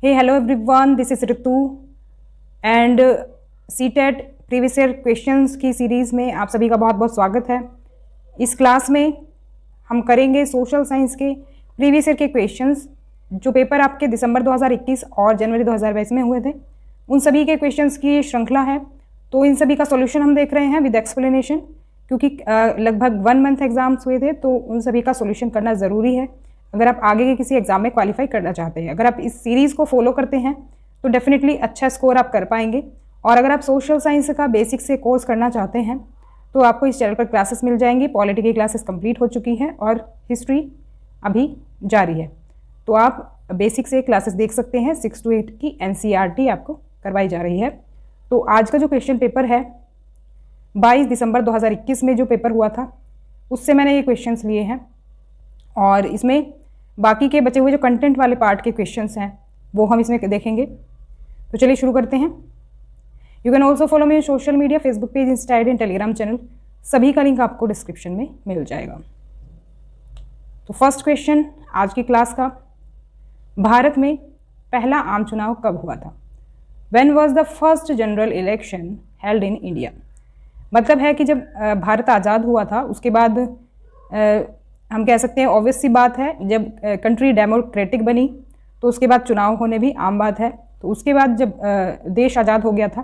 Hey, hello everyone, this is Ritu and CTET previous year questions की series में आप सभी का बहुत बहुत स्वागत है। इस क्लास में हम करेंगे सोशल साइंस के प्रीवियस ईयर के क्वेश्चंस जो पेपर आपके दिसंबर 2021 और जनवरी 2022 में हुए थे, उन सभी के क्वेश्चंस की श्रृंखला है। तो इन सभी का सॉल्यूशन हम देख रहे हैं विद एक्सप्लेनेशन, क्योंकि लगभग 1 मंथ एग्जाम्स हुए थे, तो उन सभी का सॉल्यूशन करना ज़रूरी है अगर आप आगे के किसी एग्जाम में क्वालिफाई करना चाहते हैं। अगर आप इस सीरीज़ को फॉलो करते हैं तो डेफिनेटली अच्छा स्कोर आप कर पाएंगे। और अगर आप सोशल साइंस का बेसिक से कोर्स करना चाहते हैं तो आपको इस चैनल पर क्लासेस मिल जाएंगी। पॉलिटी की क्लासेस कंप्लीट हो चुकी है और हिस्ट्री अभी जारी है, तो आप बेसिक से क्लासेस देख सकते हैं। 6 to 8 की NCERT आपको करवाई जा रही है। तो आज का जो क्वेश्चन पेपर है 22 दिसंबर 2021 में जो पेपर हुआ था उससे मैंने ये क्वेश्चंस लिए हैं, और इसमें बाकी के बचे हुए जो कंटेंट वाले पार्ट के क्वेश्चंस हैं वो हम इसमें देखेंगे। तो चलिए शुरू करते हैं। You can also follow me social media, Facebook page, Insta ID and Telegram channel, सभी का लिंक आपको डिस्क्रिप्शन में मिल जाएगा। तो फर्स्ट क्वेश्चन आज की क्लास का, भारत में पहला आम चुनाव कब हुआ था? When was the first general election held in India? मतलब है कि जब भारत आज़ाद हुआ था उसके बाद हम कह सकते हैं ऑब्वियस सी बात है, जब कंट्री डेमोक्रेटिक बनी तो उसके बाद चुनाव होने भी आम बात है। तो उसके बाद जब देश आज़ाद हो गया था,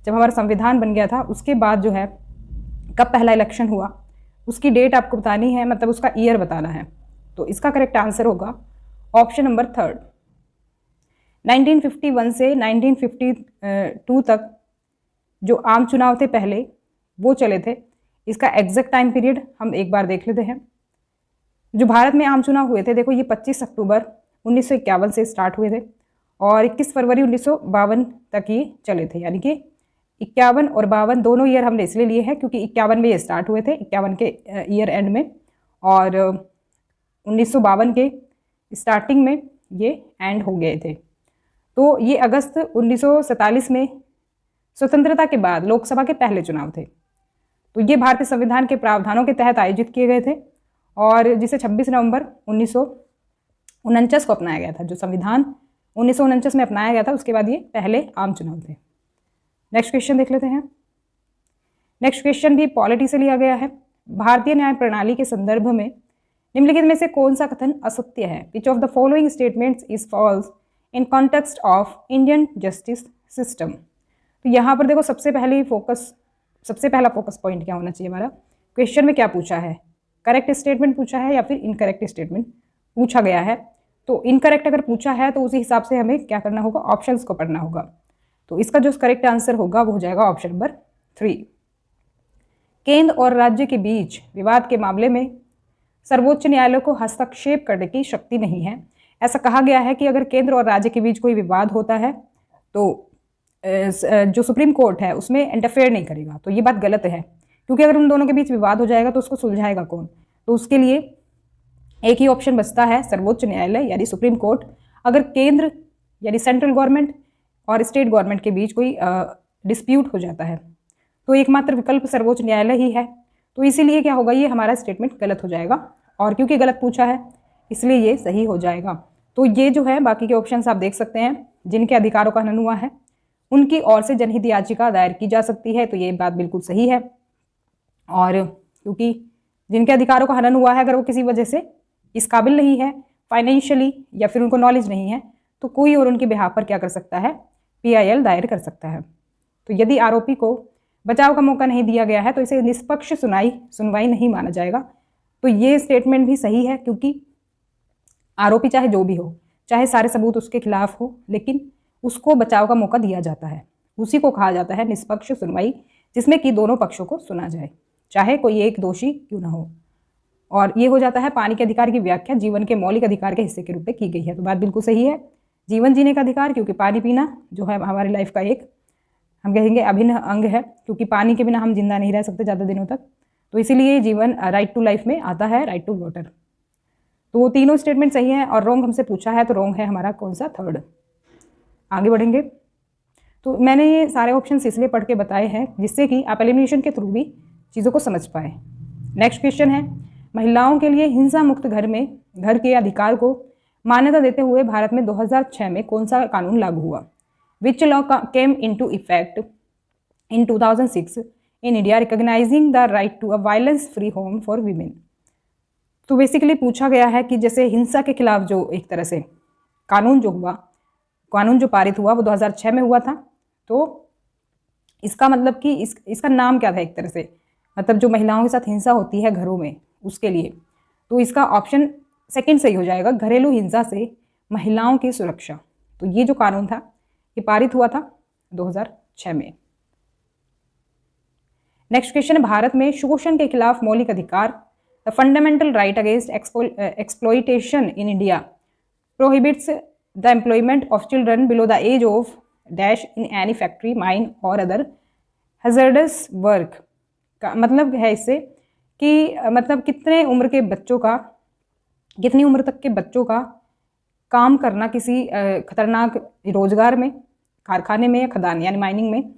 जब हमारा संविधान बन गया था, उसके बाद जो है कब पहला इलेक्शन हुआ उसकी डेट आपको बतानी है, मतलब उसका ईयर बताना है। तो इसका करेक्ट आंसर होगा ऑप्शन नंबर 3। 1951 से 1952 तक जो आम चुनाव थे पहले वो चले थे। इसका एग्जैक्ट टाइम पीरियड हम एक बार देख लेते हैं। जो भारत में आम चुनाव हुए थे, देखो ये 25 अक्टूबर 1951 से स्टार्ट हुए थे और 21 फरवरी 1952 तक ये चले थे। यानी कि 51 और 52 दोनों ईयर हमने इसलिए लिए हैं क्योंकि 51 में ये स्टार्ट हुए थे, 51 के ईयर एंड में, और 1952 के स्टार्टिंग में ये एंड हो गए थे। तो ये अगस्त 1947 में स्वतंत्रता के बाद लोकसभा के पहले चुनाव थे। तो ये भारतीय संविधान के प्रावधानों के तहत आयोजित किए गए थे और जिसे 26 नवंबर 1949 को अपनाया गया था। जो संविधान 1949 में अपनाया गया था उसके बाद ये पहले आम चुनाव थे। नेक्स्ट क्वेश्चन देख लेते हैं। नेक्स्ट क्वेश्चन भी पॉलिटी से लिया गया है। भारतीय न्याय प्रणाली के संदर्भ में निम्नलिखित में से कौन सा कथन असत्य है? Which of the following statements is falls in context of Indian justice system? तो यहाँ पर देखो सबसे पहला फोकस पॉइंट क्या होना चाहिए हमारा? क्वेश्चन में क्या पूछा है? करेक्ट स्टेटमेंट पूछा है या फिर इनकरेक्ट स्टेटमेंट पूछा गया है? तो इनकरेक्ट अगर पूछा है तो उसी हिसाब से हमें क्या करना होगा? ऑप्शंस को पढ़ना होगा। तो इसका जो करेक्ट आंसर होगा वो हो जाएगा ऑप्शन नंबर 3। केंद्र और राज्य के बीच विवाद के मामले में सर्वोच्च न्यायालय को हस्तक्षेप करने की शक्ति नहीं है। ऐसा कहा गया है कि अगर केंद्र और राज्य के बीच कोई विवाद होता है तो जो सुप्रीम कोर्ट है उसमें इंटरफेयर नहीं करेगा। तो ये बात गलत है, क्योंकि अगर उन दोनों के बीच विवाद हो जाएगा तो उसको सुलझाएगा कौन? तो उसके लिए एक ही ऑप्शन बचता है, सर्वोच्च न्यायालय यानी सुप्रीम कोर्ट। अगर केंद्र यानी सेंट्रल गवर्नमेंट और स्टेट गवर्नमेंट के बीच कोई डिस्प्यूट हो जाता है तो एकमात्र विकल्प सर्वोच्च न्यायालय ही है। तो इसीलिए क्या होगा, ये हमारा स्टेटमेंट गलत हो जाएगा, और क्योंकि गलत पूछा है इसलिए ये सही हो जाएगा। तो ये जो है बाकी के ऑप्शंस आप देख सकते हैं। जिनके अधिकारों का हनन हुआ है उनकी ओर से जनहित याचिका दायर की जा सकती है, तो ये बात बिल्कुल सही है। और क्योंकि जिनके अधिकारों का हनन हुआ है अगर वो किसी वजह से इस काबिल नहीं है फाइनेंशियली या फिर उनको नॉलेज नहीं है तो कोई और उनके बिहाफ पर क्या कर सकता है? PIL दायर कर सकता है। तो यदि आरोपी को बचाव का मौका नहीं दिया गया है तो इसे निष्पक्ष सुनवाई नहीं माना जाएगा। तो ये स्टेटमेंट भी सही है, क्योंकि आरोपी चाहे जो भी हो, चाहे सारे सबूत उसके खिलाफ हो, लेकिन उसको बचाव का मौका दिया जाता है। उसी को कहा जाता है निष्पक्ष सुनवाई, जिसमें कि दोनों पक्षों को सुना जाए, चाहे कोई एक दोषी क्यों ना हो। और ये हो जाता है पानी के अधिकार की व्याख्या जीवन के मौलिक अधिकार के हिस्से के रूप में की गई है। तो बात बिल्कुल सही है, जीवन जीने का अधिकार, क्योंकि पानी पीना जो है हमारी लाइफ का एक हम कहेंगे अभिन्न अंग है, क्योंकि पानी के बिना हम जिंदा नहीं रह सकते ज़्यादा दिनों तक। तो इसीलिए जीवन राइट टू लाइफ में आता है, राइट टू वाटर। तो वो तीनों स्टेटमेंट सही है और रॉन्ग हमसे पूछा है, तो रॉन्ग है हमारा कौन सा? 3rd। आगे बढ़ेंगे। तो मैंने ये सारे ऑप्शंस इसलिए पढ़ के बताए हैं जिससे कि आप एलिमिनेशन के थ्रू भी चीज़ों को समझ पाए। नेक्स्ट क्वेश्चन है, महिलाओं के लिए हिंसा मुक्त घर के अधिकार को मान्यता देते हुए भारत में 2006 में कौन सा कानून लागू हुआ? Which law came into effect in 2006 in India recognising the right to a violence free home for women? तो बेसिकली पूछा गया है कि जैसे हिंसा के खिलाफ जो एक तरह से कानून जो पारित हुआ वो 2006 में हुआ था, तो इसका मतलब कि इसका नाम क्या था एक तरह से, मतलब जो महिलाओं के साथ हिंसा होती है घरों में उसके लिए, तो इसका ऑप्शन सेकंड सही हो जाएगा, घरेलू हिंसा से महिलाओं की सुरक्षा। तो ये जो कानून था ये पारित हुआ था 2006 में। नेक्स्ट क्वेश्चन है, भारत में शोषण के खिलाफ मौलिक अधिकार, the fundamental right against exploitation in India prohibits the employment of children below the age of dash in any factory mine और अदर हैजर्डस वर्क। का मतलब है इससे कि मतलब कितनी उम्र तक के बच्चों का काम करना किसी खतरनाक रोजगार में, कारखाने में या खदान यानी माइनिंग में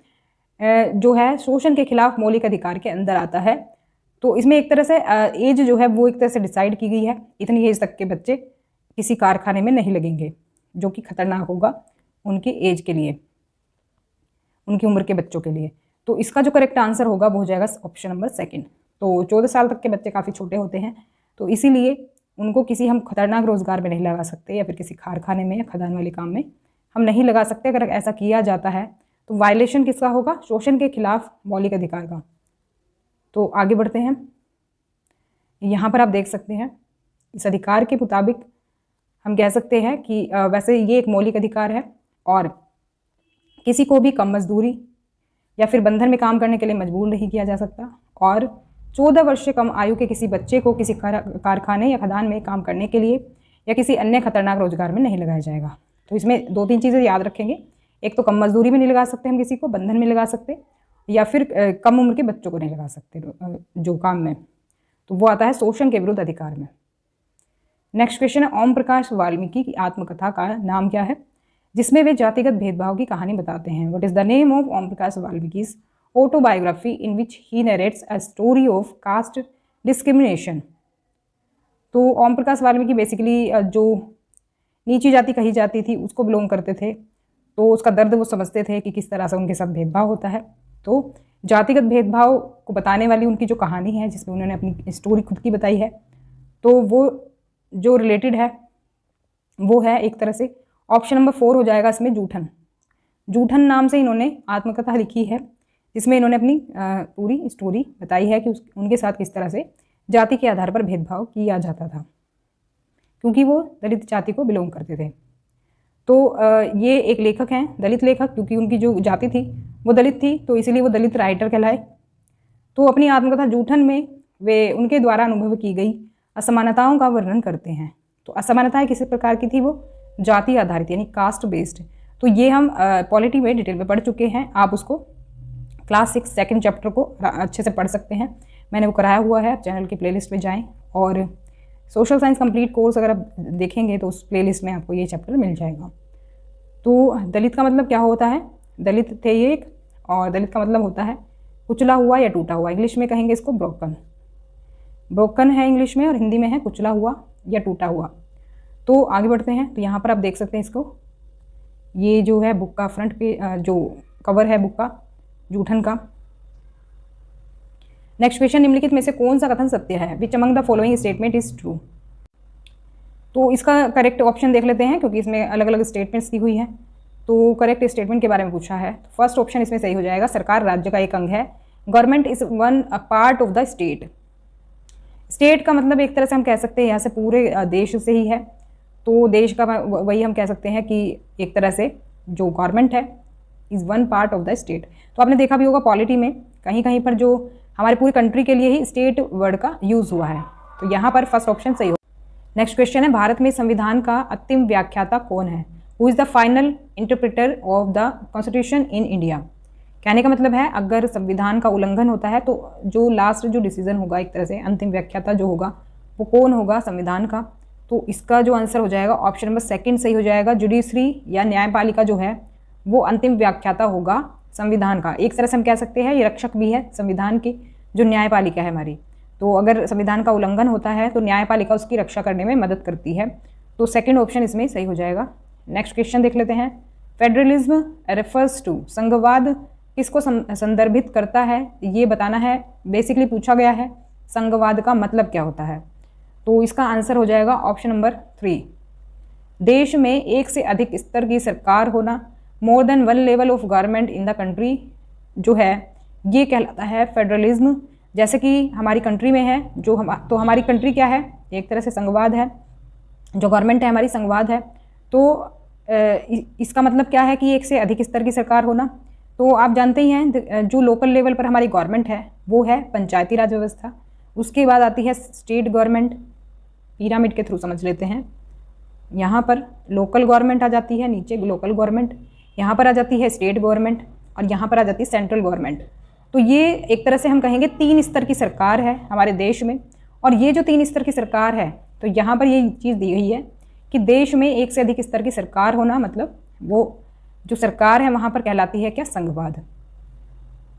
जो है शोषण के खिलाफ मौलिक अधिकार के अंदर आता है। तो इसमें एक तरह से एज जो है वो एक तरह से डिसाइड की गई है, इतनी एज तक के बच्चे किसी कारखाने में नहीं लगेंगे जो कि खतरनाक होगा उनकी एज के लिए, उनकी उम्र के बच्चों के लिए। तो इसका जो करेक्ट आंसर होगा वो हो जाएगा ऑप्शन नंबर सेकंड। तो 14 साल तक के बच्चे काफ़ी छोटे होते हैं, तो इसीलिए उनको किसी हम खतरनाक रोजगार में नहीं लगा सकते या फिर किसी कारखाने में या खदान वाले काम में हम नहीं लगा सकते। अगर ऐसा किया जाता है तो वायलेशन किसका होगा? शोषण के खिलाफ मौलिक अधिकार का। तो आगे बढ़ते हैं, यहाँ पर आप देख सकते हैं इस अधिकार के मुताबिक हम कह सकते हैं कि वैसे ये एक मौलिक अधिकार है और किसी को भी कम मजदूरी या फिर बंधन में काम करने के लिए मजबूर नहीं किया जा सकता, और 14 वर्ष से कम आयु के किसी बच्चे को किसी कारखाने या खदान में काम करने के लिए या किसी अन्य खतरनाक रोजगार में नहीं लगाया जाएगा। तो इसमें 2-3 चीज़ें याद रखेंगे, एक तो कम मजदूरी में नहीं लगा सकते हम किसी को, बंधन में लगा सकते, या फिर कम उम्र के बच्चों को नहीं लगा सकते जो काम में, तो वो आता है शोषण के विरुद्ध अधिकार में। नेक्स्ट क्वेश्चन है, ओम प्रकाश वाल्मीकि की आत्मकथा का नाम क्या है जिसमें वे जातिगत भेदभाव की कहानी बताते हैं? What is the name of Om Prakash Valmiki's autobiography in which he narrates a story of caste discrimination? तो ओम प्रकाश वाल्मीकि बेसिकली जो नीची जाति कही जाती थी उसको बिलोंग करते थे, तो उसका दर्द वो समझते थे कि किस तरह से उनके साथ भेदभाव होता है। तो जातिगत भेदभाव को बताने वाली उनकी जो कहानी है जिसमें उन्होंने अपनी स्टोरी खुद की बताई है, तो वो जो रिलेटेड है वो है एक तरह से ऑप्शन नंबर 4 हो जाएगा इसमें, जूठन नाम से इन्होंने आत्मकथा लिखी है जिसमें इन्होंने अपनी पूरी स्टोरी बताई है कि उनके साथ किस तरह से जाति के आधार पर भेदभाव किया जाता था क्योंकि वो दलित जाति को बिलोंग करते थे। तो ये एक लेखक हैं, दलित लेखक, क्योंकि उनकी जो जाति थी वो दलित थी तो इसीलिए वो दलित राइटर कहलाए। तो अपनी आत्मकथा जूठन में वे उनके द्वारा अनुभव की गई असमानताओं का वर्णन करते हैं। तो असमानताएं किसी प्रकार की थी? वो जाति आधारित यानी कास्ट बेस्ड। तो ये हम पॉलिटी में डिटेल में पढ़ चुके हैं, आप उसको क्लास 6 सेकंड चैप्टर को अच्छे से पढ़ सकते हैं, मैंने वो कराया हुआ है, चैनल की प्लेलिस्ट में जाएं और सोशल साइंस कंप्लीट कोर्स अगर आप देखेंगे तो उस प्लेलिस्ट में आपको ये चैप्टर मिल जाएगा। तो दलित का मतलब क्या होता है? दलित थे ये एक, और दलित का मतलब होता है कुचला हुआ या टूटा हुआ, इंग्लिश में कहेंगे इसको ब्रोकन है इंग्लिश में, और हिंदी में है कुचला हुआ या टूटा हुआ। तो आगे बढ़ते हैं, तो यहाँ पर आप देख सकते हैं इसको, ये जो है बुक का फ्रंट पे जो कवर है बुक का जूठन का। नेक्स्ट क्वेश्चन, निम्नलिखित में से कौन सा कथन सत्य है? Which among the following statement is true? तो इसका करेक्ट ऑप्शन देख लेते हैं क्योंकि इसमें अलग अलग स्टेटमेंट्स दी हुई है। तो करेक्ट स्टेटमेंट के बारे में पूछा है, तो फर्स्ट ऑप्शन इसमें सही हो जाएगा, सरकार राज्य का एक अंग है। Government is one a part of the state. State का मतलब एक तरह से हम कह सकते हैं यहाँ से पूरे देश से ही है, तो देश का वही हम कह सकते हैं कि एक तरह से जो गवर्नमेंट है is one part of the state. तो आपने देखा भी होगा पॉलिटी में कहीं कहीं पर जो हमारे पूरी कंट्री के लिए ही स्टेट वर्ड का यूज़ हुआ है, तो यहाँ पर फर्स्ट ऑप्शन सही हो। नेक्स्ट क्वेश्चन है, भारत में संविधान का अंतिम व्याख्याता कौन है? Who is the final interpreter of the constitution in India? कहने का मतलब है अगर संविधान का उल्लंघन होता है तो जो लास्ट जो डिसीजन होगा एक तरह से अंतिम व्याख्याता जो होगा वो कौन होगा संविधान का? तो इसका जो आंसर हो जाएगा ऑप्शन नंबर सेकंड सही हो जाएगा, जुडिशरी या न्यायपालिका जो है वो अंतिम व्याख्याता होगा संविधान का। एक तरह से हम कह सकते हैं ये रक्षक भी है संविधान की, जो न्यायपालिका है हमारी। तो अगर संविधान का उल्लंघन होता है तो न्यायपालिका उसकी रक्षा करने में मदद करती है। तो सेकंड ऑप्शन इसमें सही हो जाएगा। नेक्स्ट क्वेश्चन देख लेते हैं। फेडरलिज्म रेफर्स टू, संघवाद किसको संदर्भित करता है, ये बताना है। बेसिकली पूछा गया है संघवाद का मतलब क्या होता है, तो इसका आंसर हो जाएगा ऑप्शन नंबर 3। देश में एक से अधिक स्तर की सरकार होना, more than one level of government in the country, जो है ये कहलाता है फेडरलिज्म। जैसे कि हमारी कंट्री में है जो तो हमारी कंट्री क्या है, एक तरह से संघवाद है, जो गवर्नमेंट है हमारी संघवाद है। तो इसका मतलब क्या है कि एक से अधिक स्तर की सरकार होना। तो आप जानते ही हैं जो लोकल लेवल पर हमारी गवर्नमेंट है वो है पंचायती राज व्यवस्था, उसके बाद आती है स्टेट गवर्नमेंट, पिरामिड के थ्रू समझ लेते हैं। यहाँ पर लोकल गवर्नमेंट आ जाती है, नीचे लोकल गवर्नमेंट, यहाँ पर आ जाती है स्टेट गवर्नमेंट और यहाँ पर आ जाती है सेंट्रल गवर्नमेंट। तो ये एक तरह से हम कहेंगे 3 स्तर की सरकार है हमारे देश में। और ये जो 3 स्तर की सरकार है, तो यहाँ पर ये चीज़ दी गई है कि देश में एक से अधिक स्तर की सरकार होना, मतलब वो जो सरकार है वहाँ पर कहलाती है क्या, संघवाद।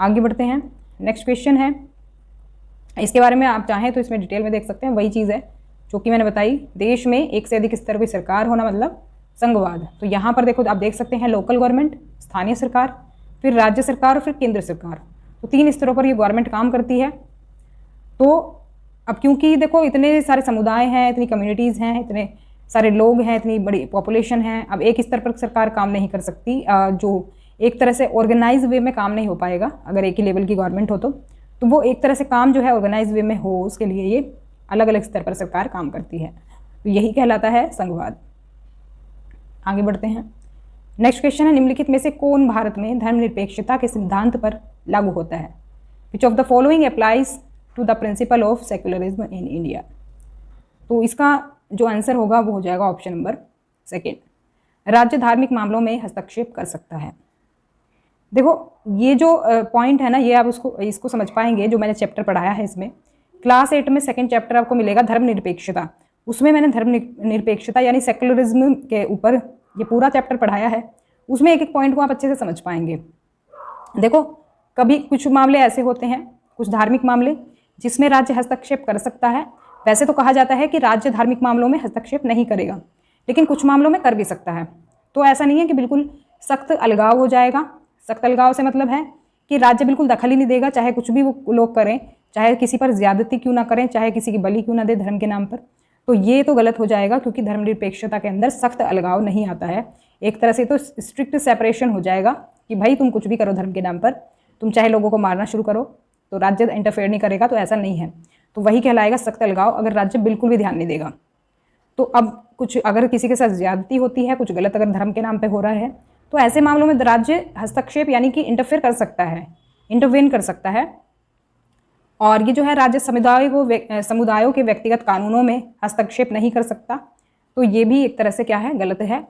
आगे बढ़ते हैं। नेक्स्ट क्वेश्चन है, इसके बारे में आप चाहें तो इसमें डिटेल में देख सकते हैं, वही चीज़ है जो कि मैंने बताई, देश में एक से अधिक स्तर की सरकार होना मतलब संघवाद। तो यहाँ पर देखो आप देख सकते हैं लोकल गवर्नमेंट, स्थानीय सरकार, फिर राज्य सरकार और फिर केंद्र सरकार। तो 3 स्तरों पर ये गवर्नमेंट काम करती है। तो अब क्योंकि देखो इतने सारे समुदाय हैं, इतनी कम्युनिटीज़ हैं, इतने सारे लोग हैं, इतनी बड़ी पॉपुलेशन है, अब एक स्तर पर सरकार काम नहीं कर सकती, जो एक तरह से ऑर्गेनाइज वे में काम नहीं हो पाएगा अगर एक ही लेवल की गवर्नमेंट हो तो वो एक तरह से काम जो है ऑर्गेनाइज वे में हो, उसके लिए ये अलग अलग स्तर पर सरकार काम करती है। तो यही कहलाता है संघवाद। आगे बढ़ते हैं। नेक्स्ट क्वेश्चन है, निम्नलिखित में से कौन भारत में धर्मनिरपेक्षता के सिद्धांत पर लागू होता है? Which of the following applies to the principle of secularism in India? तो इसका जो आंसर होगा वो हो जाएगा ऑप्शन नंबर 2। राज्य धार्मिक मामलों में हस्तक्षेप कर सकता है। देखो ये जो पॉइंट है ना, ये आप इसको समझ पाएंगे जो मैंने चैप्टर पढ़ाया है इसमें। क्लास 8 में सेकंड चैप्टर आपको मिलेगा धर्मनिरपेक्षता, उसमें मैंने धर्मनिरपेक्षता यानी सेक्युलरिज्म के ऊपर ये पूरा चैप्टर पढ़ाया है। उसमें एक एक पॉइंट को आप अच्छे से समझ पाएंगे। देखो कभी कुछ मामले ऐसे होते हैं, कुछ धार्मिक मामले जिसमें राज्य हस्तक्षेप कर सकता है। वैसे तो कहा जाता है कि राज्य धार्मिक मामलों में हस्तक्षेप नहीं करेगा, लेकिन कुछ मामलों में कर भी सकता है। तो ऐसा नहीं है कि बिल्कुल सख्त अलगाव हो जाएगा। सख्त अलगाव से मतलब है कि राज्य बिल्कुल दखल ही नहीं देगा, चाहे कुछ भी वो लोग करें, चाहे किसी पर ज्यादती क्यों ना करें, चाहे किसी की बलि क्यों ना दे धर्म के नाम पर। तो ये तो गलत हो जाएगा, क्योंकि धर्मनिरपेक्षता के अंदर सख्त अलगाव नहीं आता है। एक तरह से तो स्ट्रिक्ट सेपरेशन हो जाएगा कि भाई तुम कुछ भी करो धर्म के नाम पर, तुम चाहे लोगों को मारना शुरू करो तो राज्य इंटरफेयर नहीं करेगा, तो ऐसा नहीं है। तो वही कहलाएगा सख्त अलगाव, अगर राज्य बिल्कुल भी ध्यान नहीं देगा। तो अब कुछ अगर किसी के साथ ज्यादती होती है, कुछ गलत अगर धर्म के नाम पे हो रहा है, तो ऐसे मामलों में राज्य हस्तक्षेप यानी कि इंटरफेयर कर सकता है, इंटरवेन कर सकता है। और ये जो है राज्य समुदायों के व्यक्तिगत कानूनों में हस्तक्षेप नहीं कर सकता। तो ये भी एक तरह से क्या है, गलत है।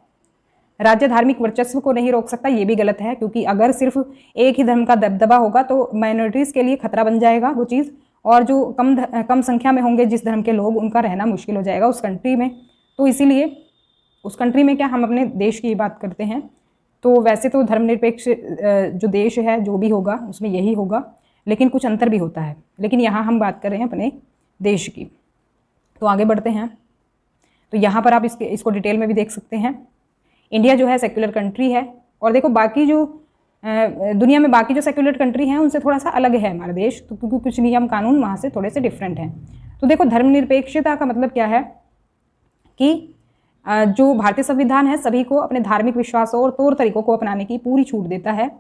राज्य धार्मिक वर्चस्व को नहीं रोक सकता, ये भी गलत है, क्योंकि अगर सिर्फ एक ही धर्म का दबदबा होगा तो माइनॉरिटीज़ के लिए खतरा बन जाएगा वो चीज़, और जो कम संख्या में होंगे जिस धर्म के लोग, उनका रहना मुश्किल हो जाएगा उस कंट्री में। तो इसीलिए उस कंट्री में क्या, हम अपने देश की बात करते हैं, तो वैसे तो धर्मनिरपेक्ष जो देश है जो भी होगा उसमें यही होगा, लेकिन कुछ अंतर भी होता है। लेकिन यहाँ हम बात कर रहे हैं अपने देश की। तो आगे बढ़ते हैं। तो यहाँ पर आप इसको डिटेल में भी देख सकते हैं। इंडिया जो है सेक्युलर कंट्री है, और देखो बाकी जो दुनिया में बाकी जो सेक्युलर कंट्री हैं उनसे थोड़ा सा अलग है हमारा देश, तो क्योंकि कुछ नियम कानून वहाँ से थोड़े से डिफरेंट हैं। तो देखो धर्मनिरपेक्षता का मतलब क्या है कि जो भारतीय संविधान है सभी को अपने धार्मिक विश्वासों और तौर तरीकों को अपनाने की पूरी छूट देता है,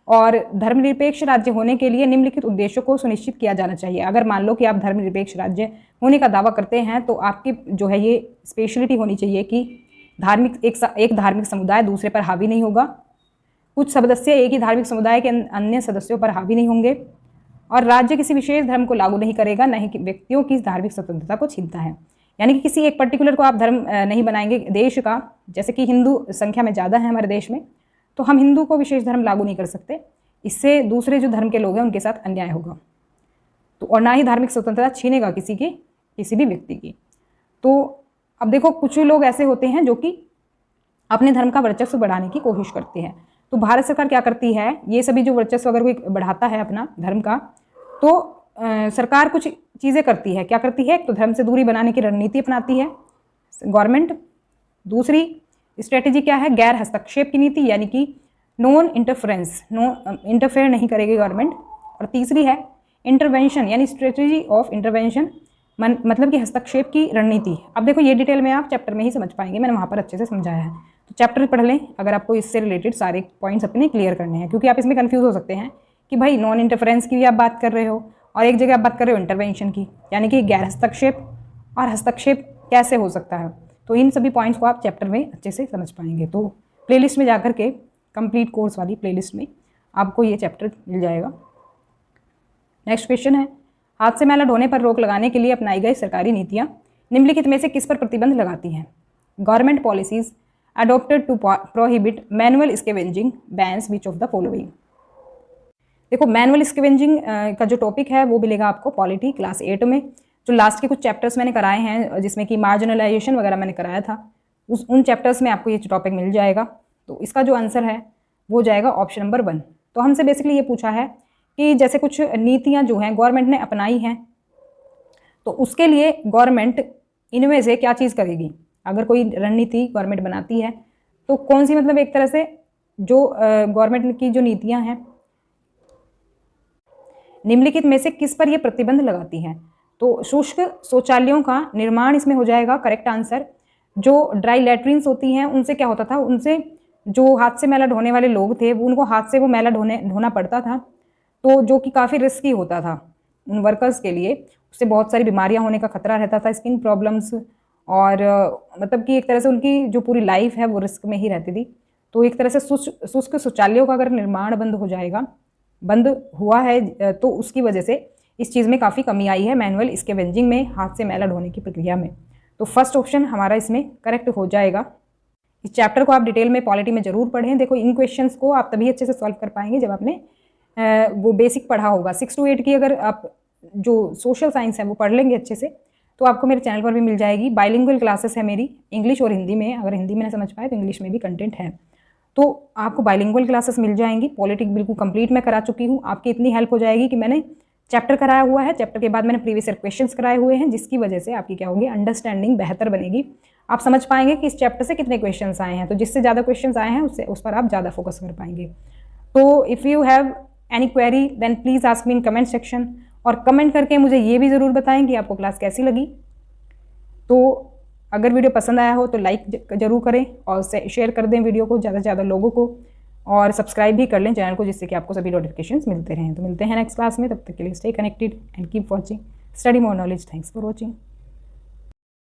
और धर्मनिरपेक्ष राज्य होने के लिए निम्नलिखित उद्देश्यों को सुनिश्चित किया जाना चाहिए। अगर मान लो कि आप धर्मनिरपेक्ष राज्य होने का दावा करते हैं, तो आपकी जो है ये स्पेशलिटी होनी चाहिए कि एक धार्मिक समुदाय दूसरे पर हावी नहीं होगा, कुछ सदस्य एक ही धार्मिक समुदाय के अन्य सदस्यों पर हावी नहीं होंगे, और राज्य किसी विशेष धर्म को लागू नहीं करेगा, न ही व्यक्तियों की धार्मिक स्वतंत्रता को छीनता है। यानी कि किसी एक पर्टिकुलर को आप धर्म नहीं बनाएंगे देश का, जैसे कि हिंदू संख्या में ज़्यादा है हमारे देश में, तो हम हिंदू को विशेष धर्म लागू नहीं कर सकते, इससे दूसरे जो धर्म के लोग हैं उनके साथ अन्याय होगा। तो और ना ही धार्मिक स्वतंत्रता छीनेगा किसी भी व्यक्ति की। तो अब देखो कुछ लोग ऐसे होते हैं जो कि अपने धर्म का वर्चस्व बढ़ाने की कोशिश करते हैं। तो भारत सरकार क्या करती है, ये सभी जो वर्चस्व अगर कोई बढ़ाता है अपना धर्म का, तो सरकार कुछ चीज़ें करती है। क्या करती है, तो धर्म से दूरी बनाने की रणनीति अपनाती है गवर्नमेंट, दूसरी स्ट्रेटेजी क्या है, गैर हस्तक्षेप की नीति, यानी कि नॉन इंटरफेरेंस, इंटरफेयर नहीं करेगी गवर्नमेंट। और तीसरी है इंटरवेंशन, यानी स्ट्रेटेजी ऑफ इंटरवेंशन, मतलब कि हस्तक्षेप की रणनीति। अब देखो ये डिटेल में आप चैप्टर में ही समझ पाएंगे, मैंने वहाँ पर अच्छे से समझाया है। तो चैप्टर पढ़ लें अगर आपको इससे रिलेटेड सारे पॉइंट्स अपने क्लियर करने हैं, क्योंकि आप इसमें कन्फ्यूज हो सकते हैं कि भाई नॉन इंटरफेरेंस की भी आप बात कर रहे हो और एक जगह आप बात कर रहे हो इंटरवेंशन की, यानी कि गैर हस्तक्षेप और हस्तक्षेप कैसे हो सकता है। तो इन सभी पॉइंट्स को आप चैप्टर में अच्छे से समझ पाएंगे। तो प्लेलिस्ट में जाकर के कंप्लीट कोर्स वाली प्लेलिस्ट में आपको ये चैप्टर मिल जाएगा। नेक्स्ट क्वेश्चन है, हाथ से मैला ढोने पर रोक लगाने के लिए अपनाई गई सरकारी नीतियाँ निम्नलिखित में से किस पर प्रतिबंध लगाती हैं? Government policies adopted to prohibit manual scavenging bans which of the following. देखो मैनुअल स्कैवेंजिंग का जो टॉपिक है वो मिलेगा आपको पॉलिटी क्लास 8 में। जो लास्ट के कुछ चैप्टर्स मैंने कराए हैं जिसमें कि मार्जिनलाइजेशन वगैरह मैंने कराया था, उन चैप्टर्स में आपको ये टॉपिक मिल जाएगा। तो इसका जो आंसर है वो जाएगा ऑप्शन नंबर 1। तो हमसे बेसिकली ये पूछा है कि जैसे कुछ नीतियाँ जो हैं गवर्नमेंट ने अपनाई हैं, तो उसके लिए गवर्नमेंट इनमें से क्या चीज़ करेगी। अगर कोई रणनीति गवर्नमेंट बनाती है तो कौन सी, मतलब एक तरह से जो गवर्नमेंट की जो नीतियाँ हैं निम्नलिखित में से किस पर ये प्रतिबंध लगाती हैं। तो शुष्क शौचालयों का निर्माण इसमें हो जाएगा करेक्ट आंसर। जो ड्राई लैट्रिन्स होती हैं उनसे क्या होता था, उनसे जो हाथ से मैला ढोने वाले लोग थे वो उनको हाथ से वो मैला ढोना पड़ता था, तो जो कि काफ़ी रिस्की होता था उन वर्कर्स के लिए। उससे बहुत सारी बीमारियां होने का खतरा रहता था, स्किन प्रॉब्लम्स, और मतलब कि एक तरह से उनकी जो पूरी लाइफ है वो रिस्क में ही रहती थी। तो एक तरह से शुष्क शौचालयों का अगर निर्माण बंद हुआ है तो उसकी वजह से इस चीज़ में काफ़ी कमी आई है मैनुअल स्कैवेंजिंग में, हाथ से मैला ढोने की प्रक्रिया में। तो फर्स्ट ऑप्शन हमारा इसमें करेक्ट हो जाएगा। इस चैप्टर को आप डिटेल में पॉलिटी में ज़रूर पढ़ें। देखो इन क्वेश्चंस को आप तभी अच्छे से सॉल्व कर पाएंगे जब आपने वो बेसिक पढ़ा होगा। 6 to 8 की अगर आप जो सोशल साइंस है वो पढ़ लेंगे अच्छे से, तो आपको मेरे चैनल पर भी मिल जाएगी। बाइलिंगुअल क्लासेस है मेरी, इंग्लिश और हिंदी में। अगर हिंदी में ना समझ पाए तो इंग्लिश में भी कंटेंट है, तो आपको बाइलिंगुअल क्लासेस मिल जाएंगी। पॉलिटिक बिल्कुल कंप्लीट मैं करा चुकी हूँ। आपकी इतनी हेल्प हो जाएगी कि मैंने चैप्टर कराया हुआ है, चैप्टर के बाद मैंने प्रीवियस ईयर क्वेश्चंस कराए हुए हैं, जिसकी वजह से आपकी क्या होगी, अंडरस्टैंडिंग बेहतर बनेगी। आप समझ पाएंगे कि इस चैप्टर से कितने क्वेश्चंस आए हैं, तो जिससे ज़्यादा क्वेश्चंस आए हैं उस पर आप ज़्यादा फोकस कर पाएंगे। तो if you have any query then please ask me in comment section, और कमेंट करके मुझे ये भी ज़रूर बताएं कि आपको क्लास कैसी लगी। तो अगर वीडियो पसंद आया हो तो लाइक ज़रूर करें और शेयर कर दें वीडियो को ज़्यादा से ज़्यादा लोगों को, और सब्सक्राइब भी कर लें चैनल को, जिससे कि आपको सभी नोटिफिकेशंस मिलते रहें। तो मिलते हैं नेक्स्ट क्लास में, तब तक के लिए stay connected and keep watching study more knowledge. Thanks for watching.